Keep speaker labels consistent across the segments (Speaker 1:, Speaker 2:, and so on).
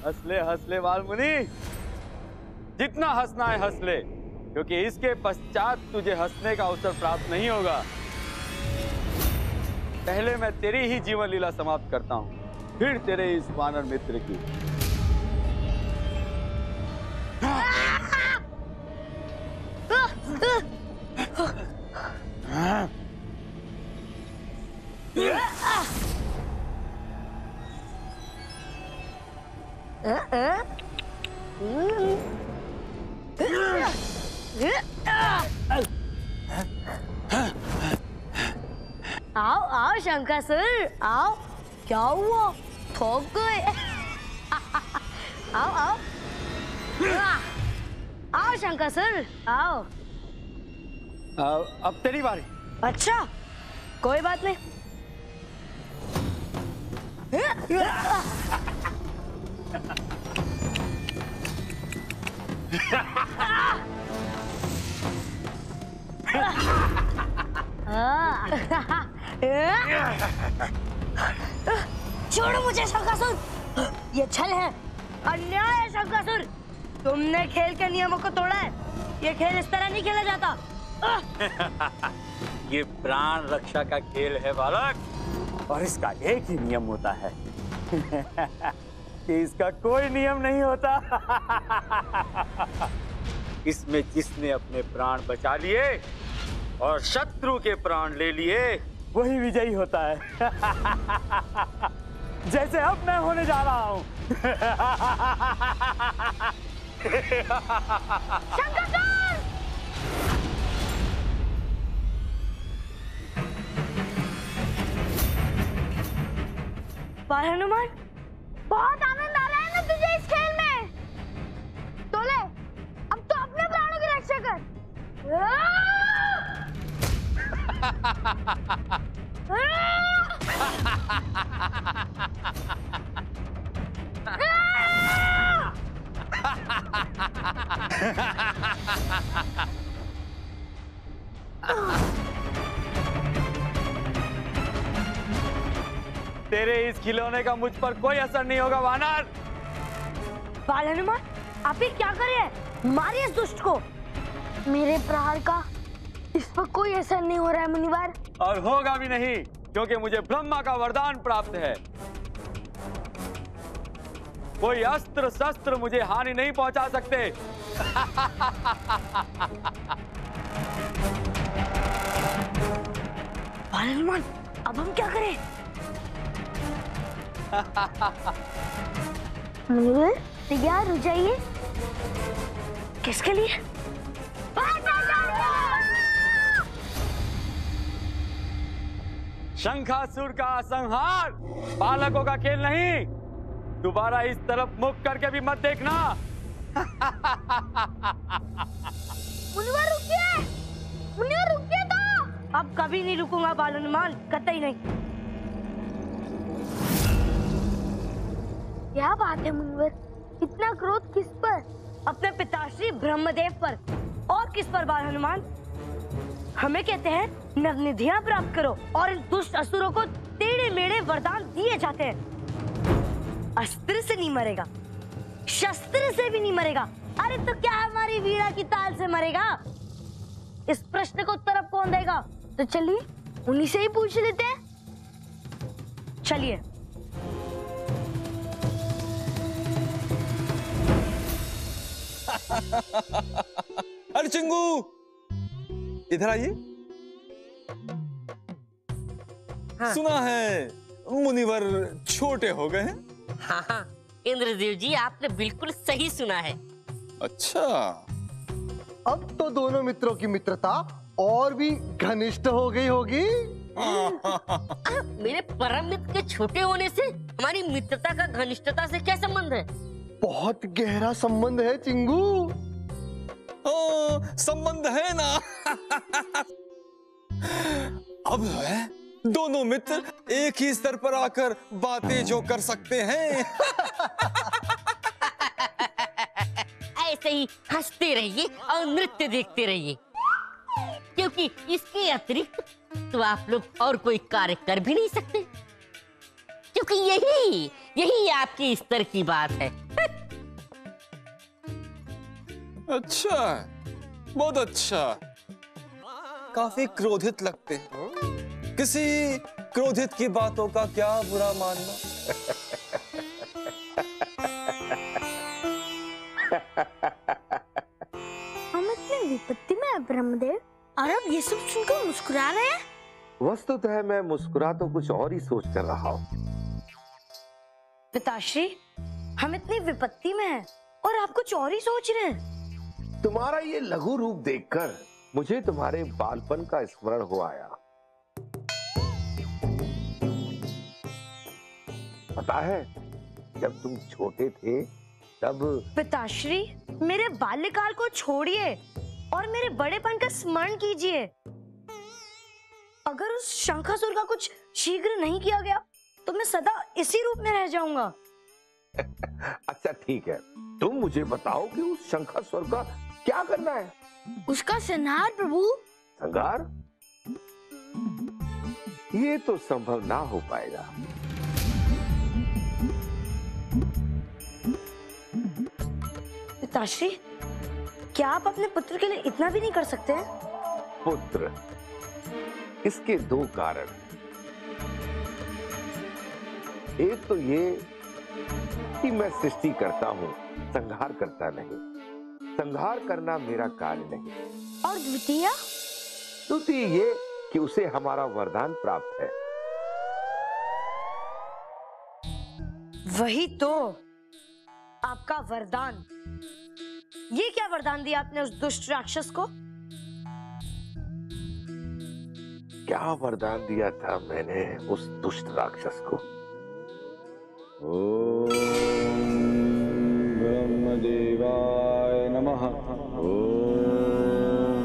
Speaker 1: हंसले हंसले वालमुनि, जितना हंसना है हंस ले, क्योंकि इसके पश्चात तुझे हंसने का अवसर प्राप्त नहीं होगा। पहले मैं तेरी ही जीवन लीला समाप्त करता हूं, फिर तेरे इस वानर मित्र की।
Speaker 2: आओ आओ शंकासुर, आओ। क्या हुआ, थक गए? आओ आओ आओ शंकासुर, आओ।
Speaker 1: अब तेरी बारी।
Speaker 2: अच्छा, कोई बात नहीं। छोड़ो मुझे शंकासुर, ये छल है, अन्याय है शंकासुर। तुमने खेल के नियमों को तोड़ा है, ये खेल इस तरह नहीं खेला जाता।
Speaker 1: ये प्राण रक्षा का खेल है बालक, और इसका एक ही नियम होता है कि इसका कोई नियम नहीं होता। इसमें जिसने अपने प्राण बचा लिए और शत्रु के प्राण ले लिए, वही विजयी होता है। जैसे अब मैं होने जा रहा हूं।
Speaker 2: बाल हनुमान, बहुत आनंद आ रहा है ना तुझे इस खेल में? तो ले, अब तो अपने प्राणों की रक्षा कर।
Speaker 1: तेरे इस खिलौने का मुझ पर कोई असर नहीं होगा वानर।
Speaker 2: बाल हनुमान, आप ये क्या कर रहे हैं? मारिए इस दुष्ट को। मेरे प्रहार का इस पर कोई असर नहीं हो रहा है मुनिवर।
Speaker 1: और होगा भी नहीं, क्योंकि मुझे ब्रह्मा का वरदान प्राप्त है। कोई अस्त्र शस्त्र मुझे हानि नहीं पहुंचा सकते।
Speaker 2: बाल हनुमान, अब हम क्या करें? मुनिवर, तैयार हो जाइए। किसके लिए?
Speaker 1: शंखासुर का संहार बालकों का खेल नहीं। दोबारा इस तरफ मुख करके भी मत देखना।
Speaker 2: मुनिवर रुकिए, मुनिवर रुकिए तो। अब कभी नहीं रुकूंगा बाल हनुमान, कतई नहीं। क्या बात है मुनिवर, इतना क्रोध किस पर? अपने पिताश्री ब्रह्मदेव पर। और किस पर बाल हनुमान? हमें कहते हैं नवनिधियां प्राप्त करो, और इन दुष्ट असुरों को टेढ़े मेढ़े वरदान दिए जाते हैं। अस्त्र से नहीं मरेगा, शस्त्र से भी नहीं मरेगा। अरे तो क्या हमारी वीणा की ताल से मरेगा? इस प्रश्न को उत्तर अब कौन देगा? तो चलिए उन्हीं से ही पूछ लेते हैं। चलिए।
Speaker 3: अरे चिंगू, इधर आइए।
Speaker 4: हाँ।
Speaker 3: सुना है मुनिवर छोटे हो गए हैं।
Speaker 4: हाँ, इंद्रदेव जी, आपने बिल्कुल सही सुना है।
Speaker 3: अच्छा,
Speaker 5: अब तो दोनों मित्रों की मित्रता और भी घनिष्ठ हो गई होगी।
Speaker 4: मेरे परम मित्र के छोटे होने से हमारी मित्रता का घनिष्ठता से क्या संबंध है?
Speaker 5: बहुत गहरा संबंध है चिंगू।
Speaker 3: संबंध है ना। अब है दोनों मित्र एक ही स्तर पर आकर बातें जो कर सकते हैं।
Speaker 4: ऐसे ही हंसते रहिए और नृत्य देखते रहिए, क्योंकि इसके अतिरिक्त तो आप लोग और कोई कार्य कर भी नहीं सकते, क्योंकि यही यही आपके स्तर की बात है।
Speaker 3: अच्छा, बहुत अच्छा। काफी क्रोधित लगते हैं। किसी क्रोधित की बातों का क्या बुरा मानना।
Speaker 2: हम इतने विपत्ति में हैं ब्रह्मदेव, और अब ये सब सुनकर मुस्कुरा रहे हैं।
Speaker 6: वस्तुतः मैं मुस्कुरा तो कुछ और ही सोच कर रहा हूँ।
Speaker 2: पिताश्री, हम इतनी विपत्ति में हैं और आप कुछ और ही सोच रहे हैं।
Speaker 6: तुम्हारा ये लघु रूप देखकर मुझे तुम्हारे बालपन का स्मरण हो आया। पता है, जब तुम छोटे थे तब।
Speaker 2: पिताश्री, मेरे बाल्यकाल को छोड़िए और मेरे बड़ेपन का स्मरण कीजिए। अगर उस शंखासुर का कुछ शीघ्र नहीं किया गया तो मैं सदा इसी रूप में रह जाऊंगा।
Speaker 6: अच्छा ठीक है, तुम मुझे बताओ कि उस शंखासुर का क्या करना है।
Speaker 2: उसका संहार प्रभु।
Speaker 6: संहार? ये तो संभव ना हो पाएगा।
Speaker 2: पिताश्री, क्या आप अपने पुत्र के लिए इतना भी नहीं कर सकते हैं?
Speaker 6: पुत्र, इसके दो कारण। एक तो ये कि मैं सृष्टि करता हूँ, संहार करता नहीं। संहार करना मेरा कार्य नहीं।
Speaker 2: और द्वितीय?
Speaker 6: द्वितीय ये कि उसे हमारा वरदान प्राप्त है।
Speaker 2: वही तो, आपका वरदान। ये क्या वरदान दिया आपने उस दुष्ट राक्षस को?
Speaker 6: क्या वरदान दिया था मैंने उस दुष्ट राक्षस को?
Speaker 1: ओम ब्रह्मदेवाय नमः। ओम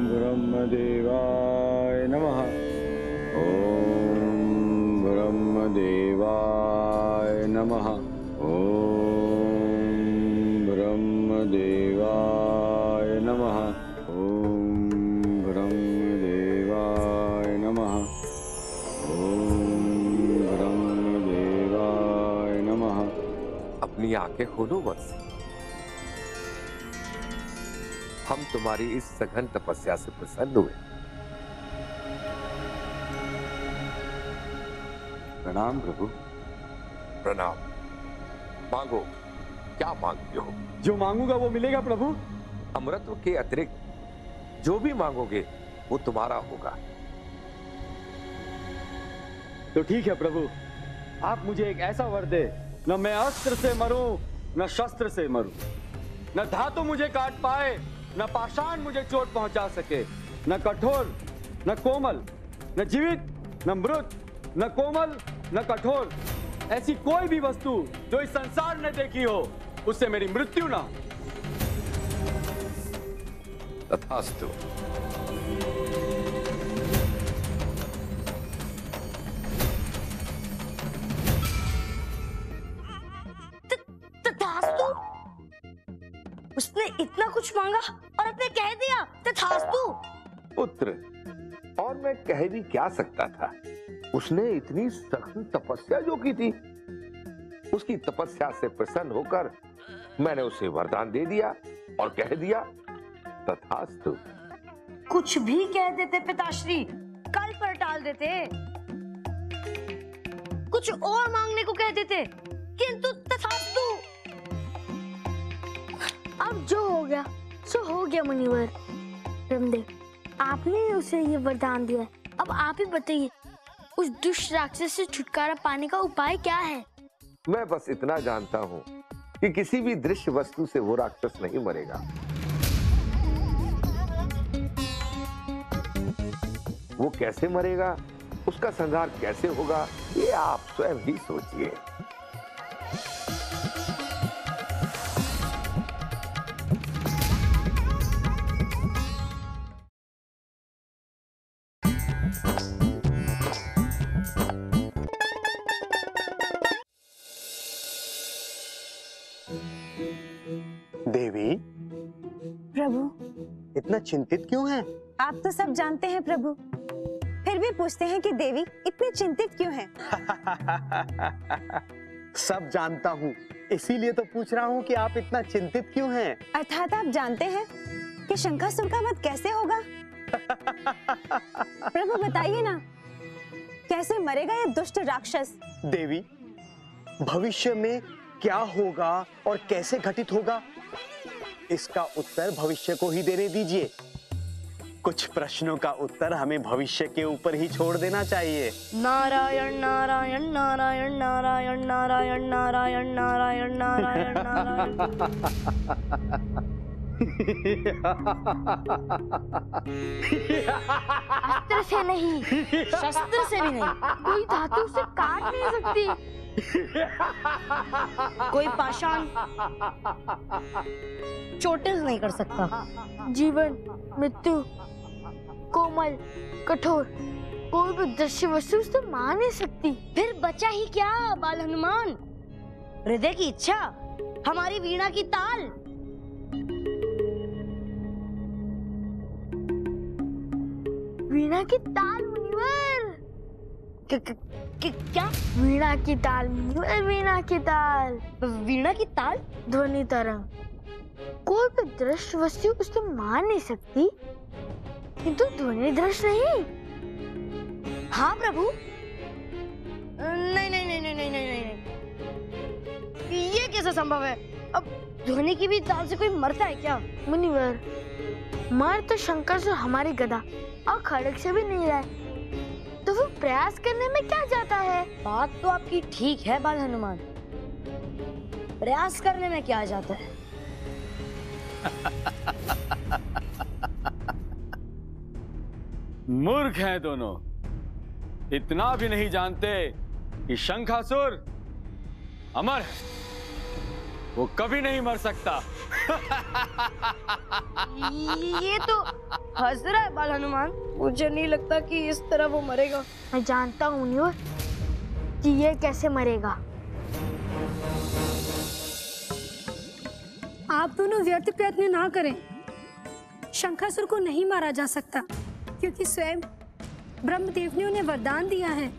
Speaker 1: ब्रह्मदेवाय नमः। ओम ब्रह्मदेवाय नमः। ओम ब्रह्मदेवाय नमः। ओम ब्रह्मदेवाय नमः। ओम ब्रह्मदेवाय नमः।
Speaker 6: अपनी आंखें खोलो बस। हम तुम्हारी इस सघन तपस्या से प्रसन्न हुए।
Speaker 1: प्रणाम प्रभु।
Speaker 6: प्रणाम। मांगो, क्या मांगते हो?
Speaker 1: जो मांगूंगा वो मिलेगा प्रभु।
Speaker 6: अमृत के अतिरिक्त जो भी मांगोगे वो तुम्हारा होगा।
Speaker 1: तो ठीक है प्रभु, आप मुझे एक ऐसा वर दे, न मैं अस्त्र से मरूं, न शस्त्र से मरूं, न धातु मुझे काट पाए, न पाषाण मुझे चोट पहुंचा सके, न कठोर न कोमल, न जीवित न मृत, न कोमल न कठोर, ऐसी कोई भी वस्तु जो इस संसार ने देखी हो, उससे मेरी मृत्यु ना।
Speaker 6: तथास्तु।
Speaker 2: तथास्तु। उसने इतना कुछ मांगा और अपने कह दिया तथास्तु।
Speaker 6: पुत्र, और मैं कह भी क्या सकता था? उसने इतनी सख्त तपस्या जो की थी, उसकी तपस्या से प्रसन्न होकर मैंने उसे वरदान दे दिया और कह दिया तथास्तु।
Speaker 2: कुछ भी कह देते पिताश्री, कल पर टाल देते, कुछ और मांगने को कह देते, किंतु तथास्तु।
Speaker 7: अब जो हो गया सो हो गया मुनिवर। ब्रह्मदेव, आपने उसे ये वरदान दिया, अब आप ही बताइए उस दुष्ट राक्षस से छुटकारा पाने का उपाय क्या है?
Speaker 6: मैं बस इतना जानता हूँ कि किसी भी दृश्य वस्तु से वो राक्षस नहीं मरेगा। वो कैसे मरेगा, उसका संहार कैसे होगा, ये आप स्वयं ही सोचिए।
Speaker 5: देवी, इतना चिंतित क्यों हैं?
Speaker 8: आप तो सब जानते हैं प्रभु, फिर भी पूछते हैं कि देवी इतनी चिंतित क्यों हैं?
Speaker 5: सब जानता हूँ, इसीलिए तो पूछ रहा हूँ कि आप इतना चिंतित क्यों हैं?
Speaker 8: अर्थात आप जानते हैं कि शंखासुर का वध कैसे होगा? प्रभु बताइए ना, कैसे मरेगा ये दुष्ट राक्षस?
Speaker 5: देवी, भविष्य में क्या होगा और कैसे घटित होगा, इसका उत्तर भविष्य को ही देने दीजिए। कुछ प्रश्नों का उत्तर हमें भविष्य के ऊपर ही छोड़ देना चाहिए।
Speaker 2: नारायण नारायण नारायण नारायण नारायण नारायण नारायण नारायण नारायण।
Speaker 7: अस्त्र से नहीं,
Speaker 2: शस्त्र से भी नहीं,
Speaker 7: कोई धातु से काट नहीं सकती।
Speaker 2: कोई पाषाण चोटिल नहीं कर सकता।
Speaker 7: जीवन, मृत्यु, कोमल, कठोर, कोई भी दृश्य वस्तु उसे मार नहीं सकती।
Speaker 2: फिर बचा ही क्या बाल हनुमान? हृदय की इच्छा, हमारी वीणा की ताल।
Speaker 7: वीणा की ताल मुनिवर।
Speaker 2: क्या?
Speaker 7: वीणा की ताल मुनिवर, वीणा की ताल।
Speaker 2: वीणा की ताल?
Speaker 7: ध्वनि तरंग। कोई भी दृश्य वस्तु उसे मार नहीं सकती, किंतु ध्वनि दृश्य नहीं।
Speaker 2: हाँ प्रभु। नहीं नहीं नहीं नहीं नहीं नहीं नहीं, ये कैसे संभव है? अब ध्वनि की भी ताल से कोई मरता है क्या?
Speaker 7: मुनिवर, मर तो शंकर हमारी गदा और खड़ग से भी नहीं रहा, तो वो प्रयास करने में क्या जाता है?
Speaker 2: बात तो आपकी ठीक है बाल हनुमान, प्रयास करने में क्या जाता है?
Speaker 1: मूर्ख हैं दोनों, इतना भी नहीं जानते कि शंखासुर अमर है, वो कभी नहीं मर सकता।
Speaker 2: ये तो हंस रहा है बाल हनुमान, मुझे नहीं लगता कि इस तरह वो मरेगा।
Speaker 7: मैं जानता हूँ मुनिवर कि ये कैसे मरेगा।
Speaker 9: आप दोनों व्यर्थ प्रयत्न ना करें। शंखासुर को नहीं मारा जा सकता, क्योंकि स्वयं ब्रह्मदेव ने उन्हें वरदान दिया है।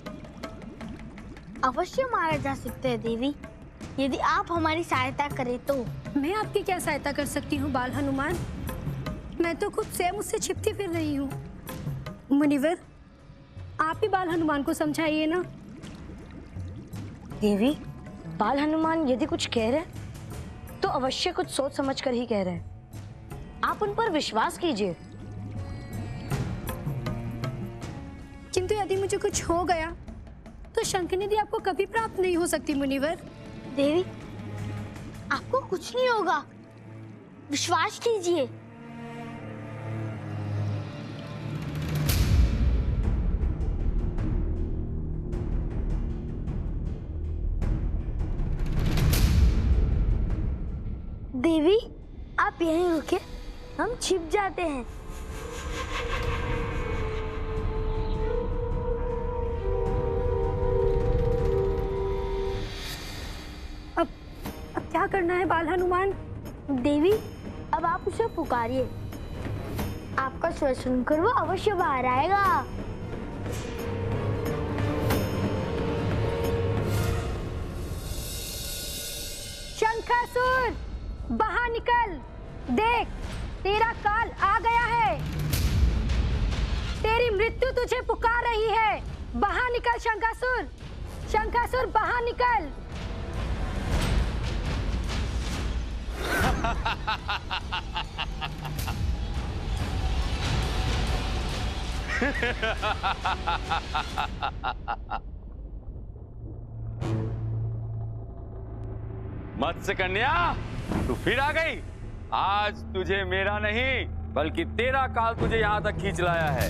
Speaker 7: अवश्य मारा जा सकता है देवी, यदि आप हमारी सहायता करें तो।
Speaker 9: मैं आपकी क्या सहायता कर सकती हूँ बाल हनुमान? मैं तो खुद स्वयं उससे छिपती फिर रही हूँ। मुनिवर, आप ही बाल हनुमान को समझाइए ना।
Speaker 2: देवी, बाल हनुमान यदि कुछ कह रहे तो अवश्य कुछ सोच समझ कर ही कह रहे हैं। आप उन पर विश्वास कीजिए।
Speaker 9: किंतु यदि मुझे कुछ हो गया तो शंखनिधि आपको कभी प्राप्त नहीं हो सकती मुनिवर।
Speaker 7: देवी, आपको कुछ नहीं होगा, विश्वास कीजिए। देवी, आप यहीं रुके, हम छिप जाते हैं।
Speaker 9: अब क्या करना है बाल हनुमान?
Speaker 7: देवी, अब आप उसे पुकारिए, आपका स्वर सुनकर वो अवश्य बाहर आएगा।
Speaker 9: शंखासुर, बाहर निकल, देख तेरा काल आ गया है, तेरी मृत्यु तुझे पुकार रही है। बाहर निकल शंखासुर, शंखासुर बाहर निकल।
Speaker 1: मत्स्य कन्या, तू फिर आ गई। आज तुझे मेरा नहीं बल्कि तेरा काल तुझे यहां तक खींच लाया है।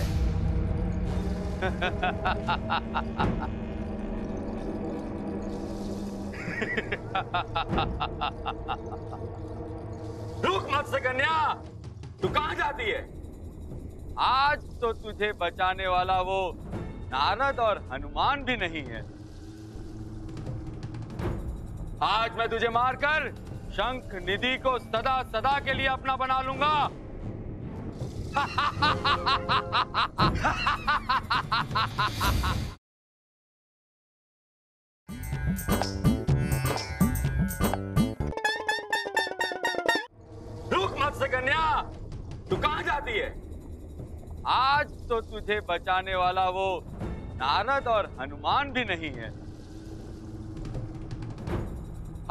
Speaker 1: रुक मत्स्य कन्या, तू कहां जाती है? आज तो तुझे बचाने वाला वो नारद और हनुमान भी नहीं है। आज मैं तुझे मारकर शंख निधि को सदा सदा के लिए अपना बना लूंगा। रुक मत्स्य कन्या, तू कहां जाती है? आज तो तुझे बचाने वाला वो नारद और हनुमान भी नहीं है।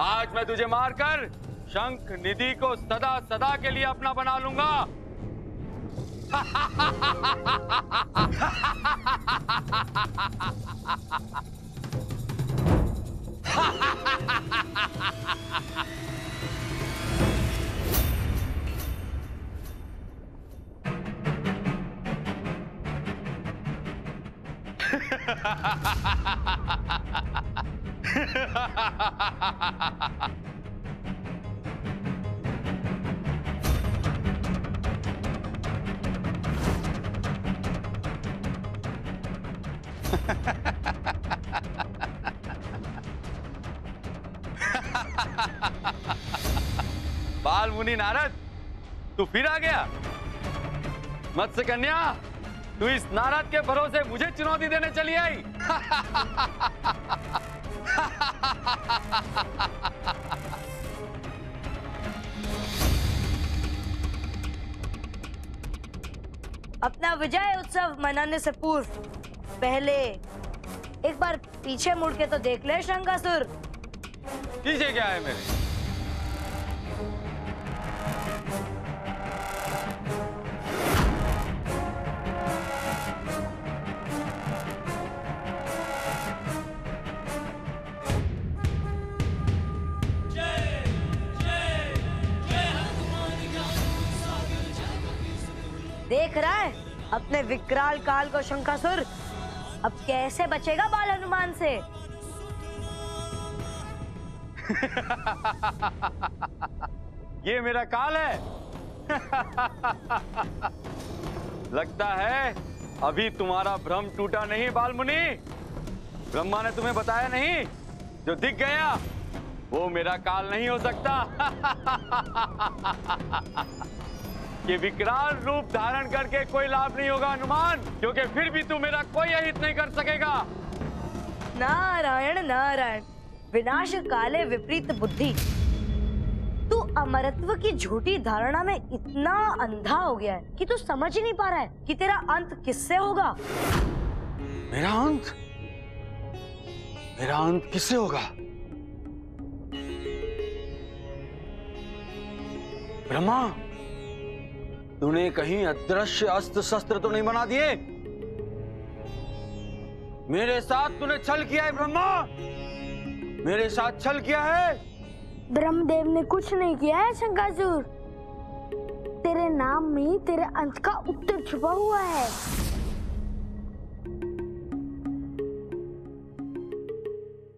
Speaker 1: आज मैं तुझे मारकर शंख निधि को सदा सदा के लिए अपना बना लूंगा। बाल मुनि नारद, तू फिर आ गया। मत्स्य कन्या, तू इस नारद के भरोसे मुझे चुनौती देने चली आई।
Speaker 2: अपना विजय उत्सव मनाने से पूर्व पहले एक बार पीछे मुड़ के तो देख ले शंखासुर।
Speaker 1: पीछे क्या है मेरे?
Speaker 2: देख रहा है अपने विकराल काल को शंखासुर? अब कैसे बचेगा बाल हनुमान से?
Speaker 1: ये मेरा काल है। लगता है अभी तुम्हारा भ्रम टूटा नहीं बाल मुनि। ब्रह्मा ने तुम्हें बताया नहीं, जो दिख गया वो मेरा काल नहीं हो सकता। ये विकराल रूप धारण करके कोई लाभ नहीं होगा हनुमान, क्योंकि फिर भी तू मेरा कोई अहित नहीं कर सकेगा।
Speaker 2: नारायण नारायण, विनाश काले विपरीत बुद्धि। तू अमरत्व की झूठी धारणा में इतना अंधा हो गया है कि तू समझ ही नहीं पा रहा है कि तेरा अंत किससे होगा।
Speaker 1: मेरा अंत? मेरा अंत किससे होगा? ब्रह्मा, तूने कहीं अदृश्य अस्त्र शस्त्र तो नहीं बना दिए? मेरे साथ तूने छल किया है ब्रह्मा, मेरे साथ छल किया है।
Speaker 7: ब्रह्मदेव ने कुछ नहीं किया है शंखासुर। तेरे नाम में तेरे अंत का उत्तर छुपा हुआ है।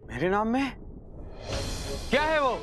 Speaker 1: मेरे नाम में क्या है वो?